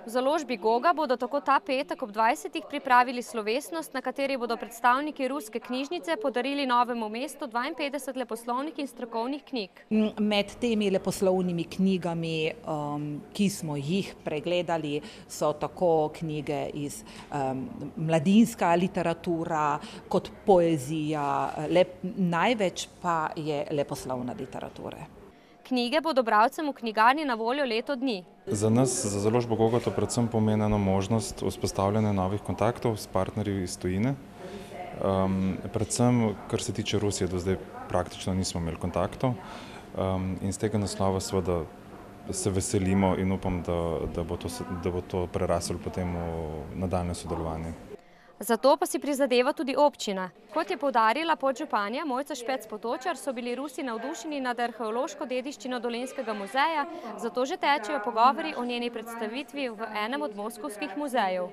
V založbi Goga bodo tako ta petek ob 20. pripravili slovesnost, na kateri bodo predstavniki ruske knjižnice podarili Novemu mestu 52 leposlovnih in strokovnih knjig. Med temi leposlovnimi knjigami, ki smo jih pregledali, so tako knjige iz mladinska literatura kot poezija, največ pa je leposlovna literatura. Knjige bodo bralcem v knjigarni na voljo leto dni. Za nas, za založbo Goga, to predvsem pomeni možnost vzpostavljanja novih kontaktov s partnerji iz tujine. Predvsem, kar se tiče Rusije, do zdaj praktično nismo imeli kontaktov. In z tega naslova seveda se veselimo in upam, da bo to preraslo potem v nadaljnje sodelovanje. Zato pa si prizadeva tudi občina. Kot je poudarila podžupanja Mojca Špec-Potočar, so bili Rusi navdušeni nad arheološko dediščino Dolenjskega muzeja, zato že tečejo pogovori o njeni predstavitvi v enem od moskovskih muzejev.